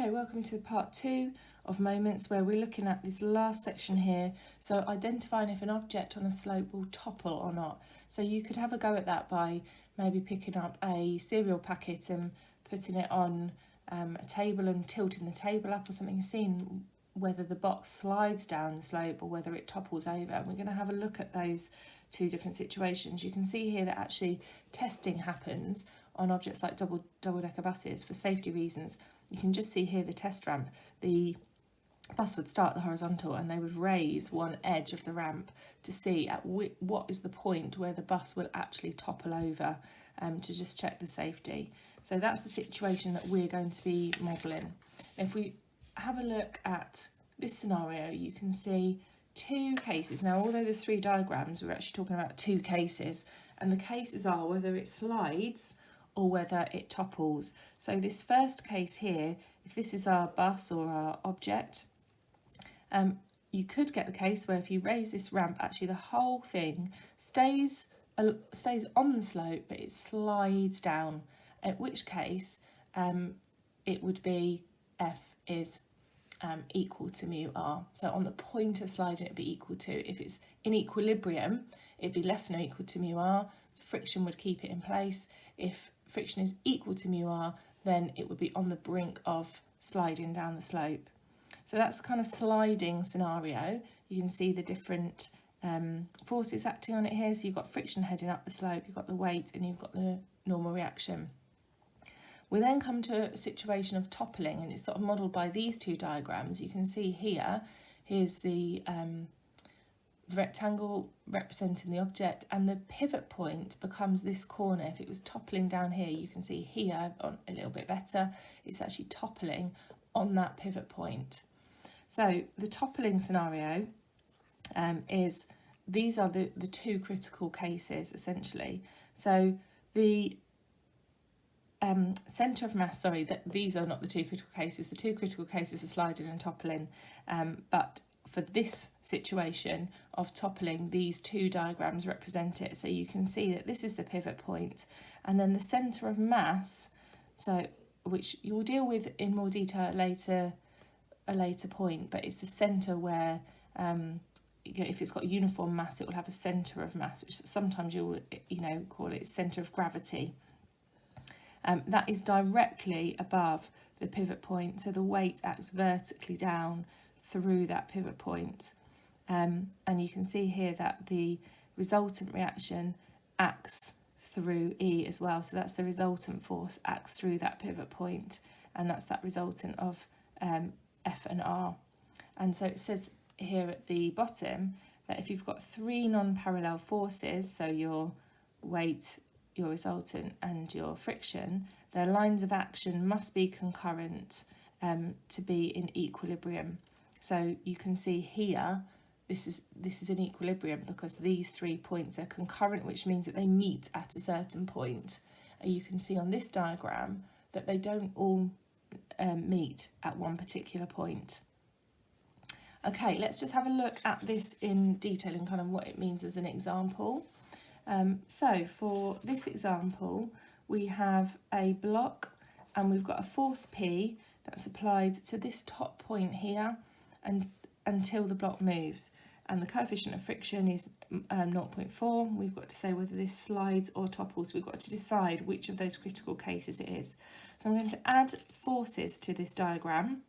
Okay, welcome to part 2 of Moments, where we're looking at this last section here. So identifying if an object on a slope will topple or not. So you could have a go at that by maybe picking up a cereal packet and putting it on a table and tilting the table up or something, seeing whether the box slides down the slope or whether it topples over. And we're going to have a look at those two different situations. You can see here that actually testing happens on objects like double-decker buses for safety reasons. You can just see here the test ramp. The bus would start the horizontal and they would raise one edge of the ramp to see at what is the point where the bus will actually topple over, to just check the safety. So that's the situation that we're going to be modelling. If we have a look at this scenario, you can see two cases. Now, although there's 3 diagrams, we're actually talking about 2 cases, and the cases are whether it slides or whether it topples. So this first case here, if this is our bus or our object, you could get the case where if you raise this ramp, actually the whole thing stays on the slope, but it slides down, at which case it would be F is equal to mu r. So on the point of sliding, it'd be equal to, if it's in equilibrium, it'd be less than or equal to mu r. So friction would keep it in place. If friction is equal to mu r, then it would be on the brink of sliding down the slope. So that's the kind of sliding scenario. You can see the different forces acting on it here. So you've got friction heading up the slope, you've got the weight, and you've got the normal reaction. We then come to a situation of toppling, and it's sort of modelled by these 2 diagrams. You can see here's the rectangle representing the object, and the pivot point becomes this corner. If it was toppling down here, you can see here on a little bit better, it's actually toppling on that pivot point. So the toppling scenario is, these are the 2 critical cases essentially. So the centre of mass, these are not the 2 critical cases. The 2 critical cases are sliding and toppling, but for this situation of toppling, these 2 diagrams represent it. So you can see that this is the pivot point, and then the centre of mass, so which you'll deal with in more detail at a later point, but it's the centre where if it's got uniform mass, it will have a centre of mass, which sometimes you'll call it centre of gravity. That is directly above the pivot point, so the weight acts vertically down through that pivot point. And you can see here that the resultant reaction acts through E as well. So that's the resultant force acts through that pivot point, and that's that resultant of F and R. And so it says here at the bottom that if you've got 3 non-parallel forces, so your weight, your resultant and your friction, their lines of action must be concurrent to be in equilibrium. So you can see here, this is in equilibrium because these 3 points are concurrent, which means that they meet at a certain point. And you can see on this diagram that they don't all meet at one particular point. Okay, let's just have a look at this in detail and kind of what it means as an example. So for this example, we have a block and we've got a force P that's applied to this top point here and until the block moves, and the coefficient of friction is 0.4. We've got to say whether this slides or topples. We've got to decide which of those critical cases it is. So I'm going to add forces to this diagram.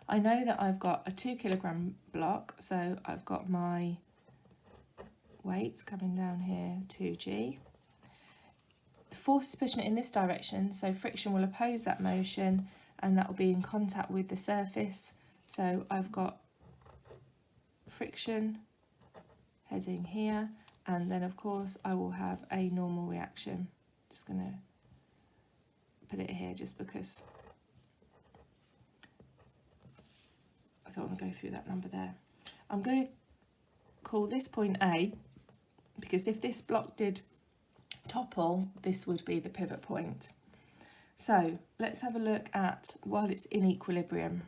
I know that I've got a 2 kilogram block, so I've got my weight coming down here, 2g. The force is pushing it in this direction, so friction will oppose that motion and that will be in contact with the surface. So I've got friction heading here, and then of course I will have a normal reaction. Just going to put it here just because I don't want to go through that number there. I'm going to call this point A, because if this block did topple, this would be the pivot point. So let's have a look at while it's in equilibrium.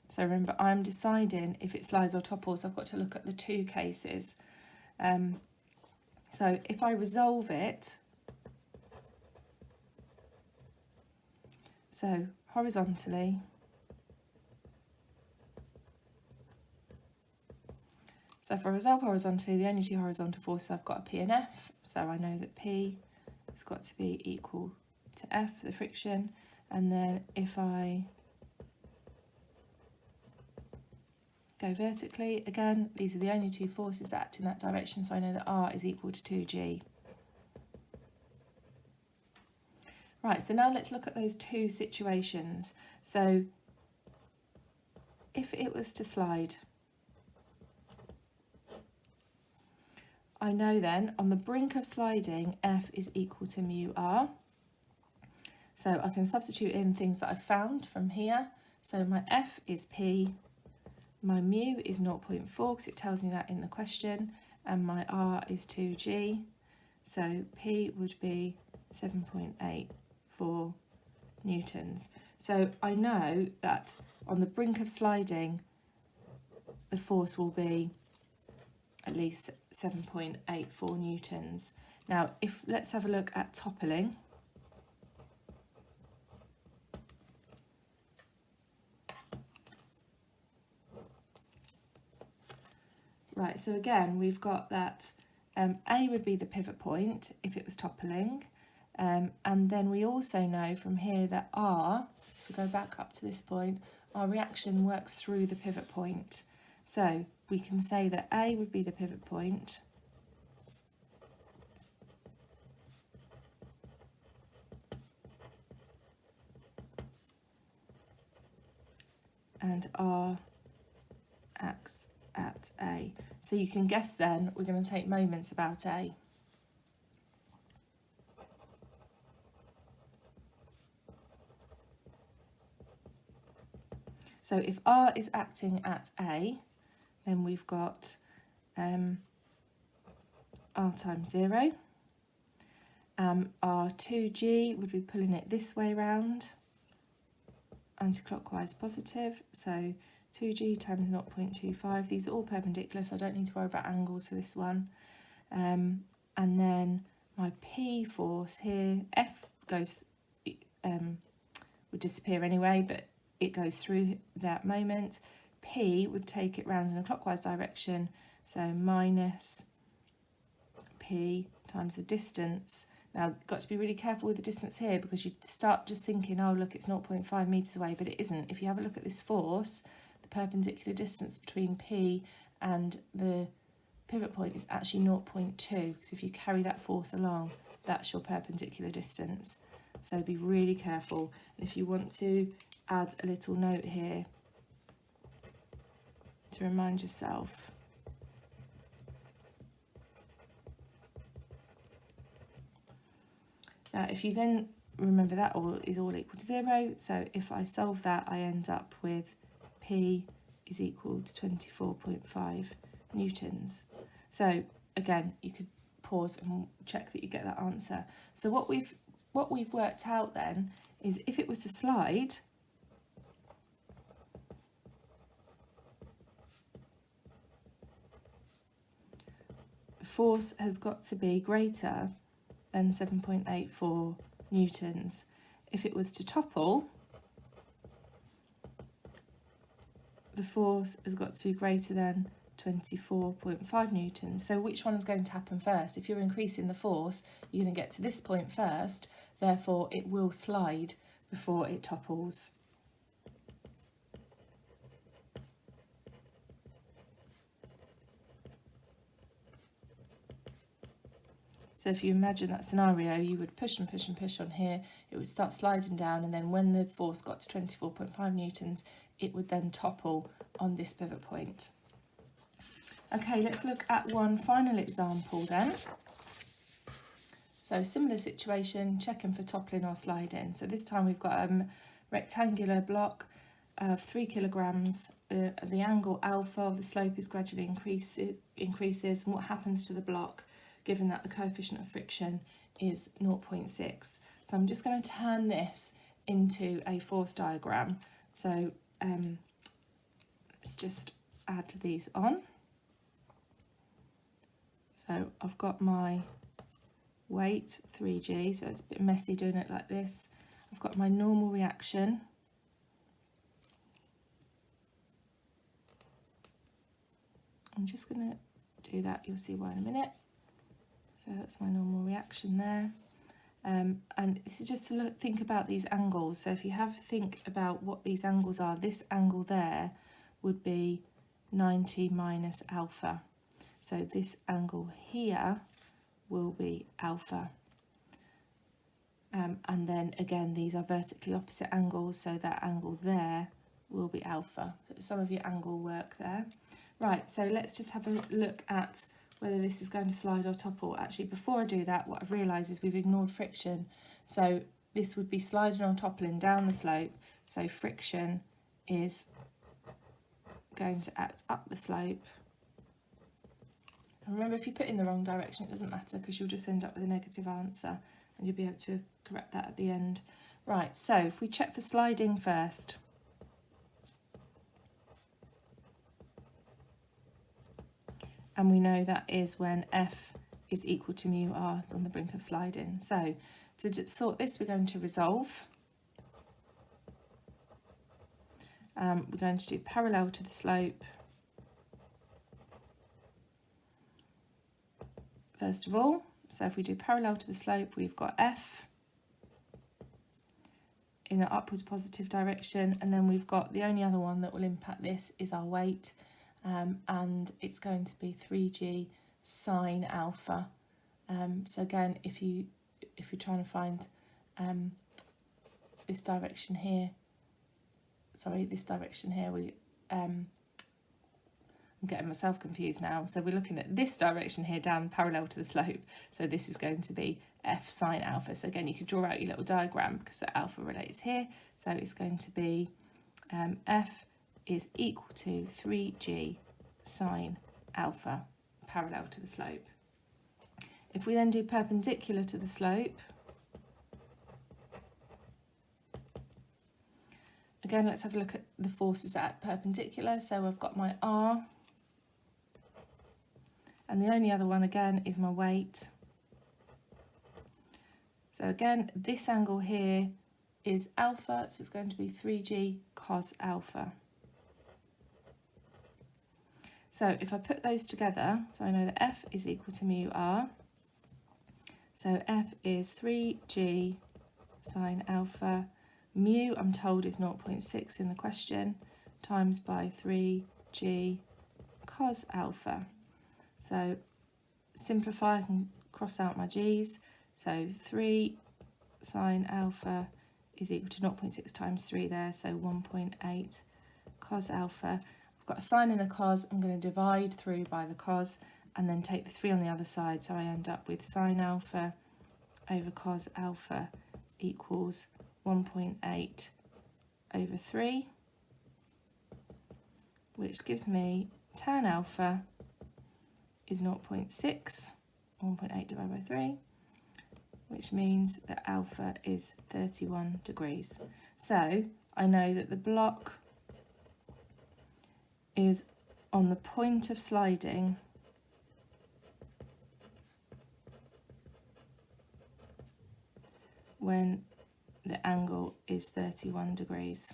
So remember, I'm deciding if it slides or topples. I've got to look at the 2 cases. So if I resolve it, So horizontally, so if I resolve horizontally, the only two horizontal forces I've got are P and F, so I know that P has got to be equal to F, the friction, and then if I go vertically, again, these are the only two forces that act in that direction, so I know that R is equal to 2G. Right, so now let's look at those two situations. So if it was to slide, I know then on the brink of sliding, F is equal to mu R. So I can substitute in things that I found from here. So my F is P, my mu is 0.4 because it tells me that in the question, and my R is 2G. So P would be 7.84 newtons. So I know that on the brink of sliding, the force will be at least 7.84 newtons. Now, let's have a look at toppling. Right, so again, we've got that A would be the pivot point if it was toppling. And then we also know from here that R, if we go back up to this point, our reaction works through the pivot point. So we can say that A would be the pivot point, and R acts at A. So you can guess then we're going to take moments about A. So if R is acting at A, then we've got R times 0. Our 2G would be pulling it this way round, anti-clockwise positive, so 2G times 0.25. These are all perpendicular, so I don't need to worry about angles for this one. And then my P force here, F goes, would disappear anyway, but it goes through that moment. P would take it round in a clockwise direction, so minus P times the distance. Now, got to be really careful with the distance here because you start just thinking, oh, look, it's 0.5 metres away, but it isn't. If you have a look at this force, the perpendicular distance between P and the pivot point is actually 0.2, because if you carry that force along, that's your perpendicular distance. So be really careful. And if you want to add a little note here to remind yourself. Now, if you then remember that all is all equal to 0, so if I solve that, I end up with P is equal to 24.5 newtons. So again, you could pause and check that you get that answer. So what we've worked out then is if it was to slide, the force has got to be greater than 7.84 newtons. If it was to topple, the force has got to be greater than 24.5 newtons. So which one is going to happen first? If you're increasing the force, you're going to get to this point first, therefore it will slide before it topples. So if you imagine that scenario, you would push and push and push on here, it would start sliding down, and then when the force got to 24.5 newtons, it would then topple on this pivot point. Okay, let's look at one final example then. So similar situation, checking for toppling or sliding. So this time we've got a rectangular block of 3 kilograms. The angle alpha of the slope is gradually increases, and what happens to the block given that the coefficient of friction is 0.6. So I'm just going to turn this into a force diagram. So let's just add these on. So I've got my weight, 3G, so it's a bit messy doing it like this. I've got my normal reaction. I'm just going to do that, you'll see why in a minute. So that's my normal reaction there. And this is just to think about these angles. So if you think about what these angles are, this angle there would be 90 minus alpha. So this angle here will be alpha. And then again, these are vertically opposite angles, so that angle there will be alpha. So some of your angle work there. Right, so let's just have a look at whether this is going to slide or topple. Actually, before I do that, what I've realised is we've ignored friction. So this would be sliding or toppling down the slope. So friction is going to act up the slope. And remember, if you put in the wrong direction, it doesn't matter because you'll just end up with a negative answer and you'll be able to correct that at the end. Right, so if we check for sliding first. And we know that is when F is equal to mu r, so on the brink of sliding. So to sort this, we're going to resolve. We're going to do parallel to the slope. First of all, so if we do parallel to the slope, we've got F in the upwards positive direction, and then we've got the only other one that will impact this is our weight. And it's going to be 3g sine alpha. So again, if you're trying to find this direction here, I'm getting myself confused now. So we're looking at this direction here down parallel to the slope. So this is going to be F sine alpha. So again, you could draw out your little diagram because the alpha relates here. So it's going to be F is equal to 3g sine alpha parallel to the slope. If we then do perpendicular to the slope, again, let's have a look at the forces that are perpendicular. So I've got my R, and the only other one again is my weight. So again, this angle here is alpha, so it's going to be 3g cos alpha. So if I put those together, so I know that F is equal to mu r. So F is 3g sine alpha. Mu, I'm told, is 0.6 in the question, times by 3g cos alpha. So simplify, I can cross out my g's. So 3 sine alpha is equal to 0.6 times 3 there, so 1.8 cos alpha. I've got a sine and a cos, I'm going to divide through by the cos and then take the 3 on the other side, so I end up with sine alpha over cos alpha equals 1.8 over 3, which gives me tan alpha is 0.6, 1.8 divided by 3, which means that alpha is 31 degrees. So I know that the block is on the point of sliding when the angle is 31 degrees.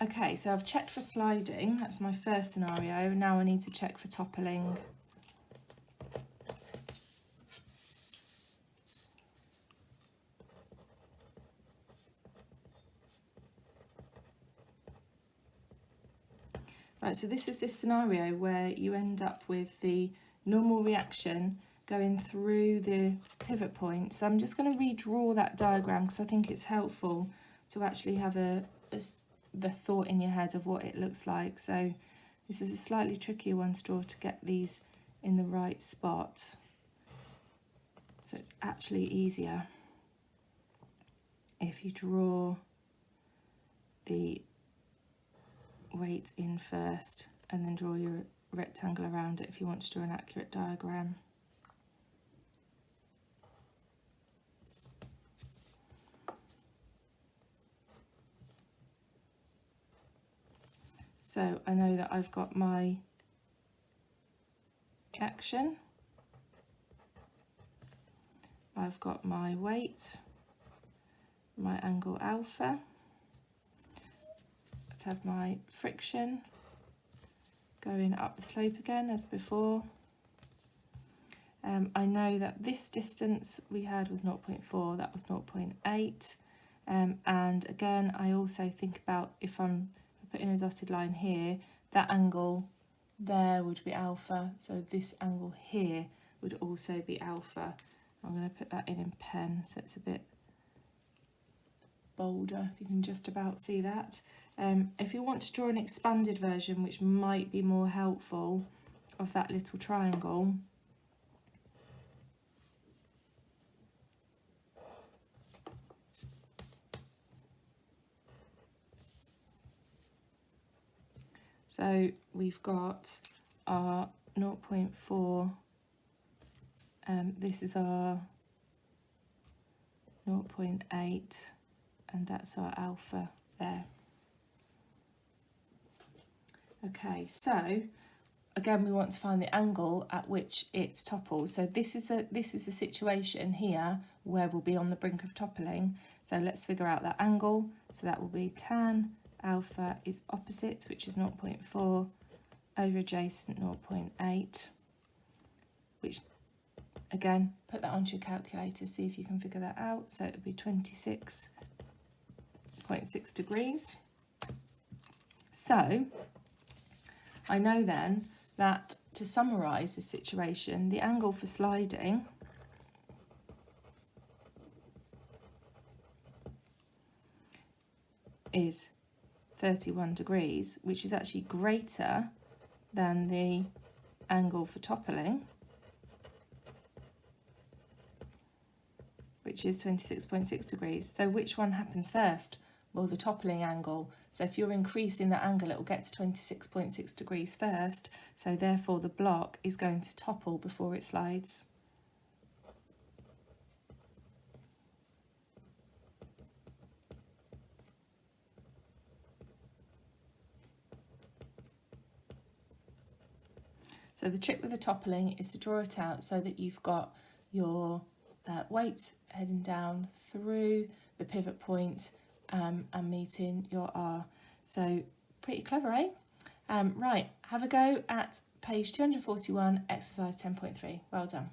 Okay, so I've checked for sliding, that's my first scenario. Now I need to check for toppling. Right, so this is this scenario where you end up with the normal reaction going through the pivot point. So I'm just going to redraw that diagram because I think it's helpful to actually have the thought in your head of what it looks like. So this is a slightly trickier one to draw to get these in the right spot. So it's actually easier if you draw the weight in first and then draw your rectangle around it if you want to draw an accurate diagram. So I know that I've got my action, I've got my weight, my angle alpha, to have my friction going up the slope again as before. I know that this distance we had was 0.4, that was 0.8. And again, I also think about if I'm putting a dotted line here, that angle there would be alpha, so this angle here would also be alpha. I'm going to put that in pen so it's a bit bolder, if you can just about see that. If you want to draw an expanded version, which might be more helpful, of that little triangle, so we've got our 0.4, this is our 0.8, and that's our alpha there. Okay, so again we want to find the angle at which it's toppled. So this is the situation here where we'll be on the brink of toppling. So let's figure out that angle. So that will be tan alpha is opposite, which is 0.4, over adjacent 0.8, which again, put that onto your calculator, see if you can figure that out. So it would be 26.6 degrees. So I know then that to summarise the situation, the angle for sliding is 31 degrees, which is actually greater than the angle for toppling, which is 26.6 degrees. So which one happens first? Well, the toppling angle. So if you're increasing the angle, it will get to 26.6 degrees first. So therefore the block is going to topple before it slides. So the trick with the toppling is to draw it out so that you've got your weight heading down through the pivot point and meeting your R. So pretty clever, eh? Right, have a go at page 241, exercise 10.3. Well done.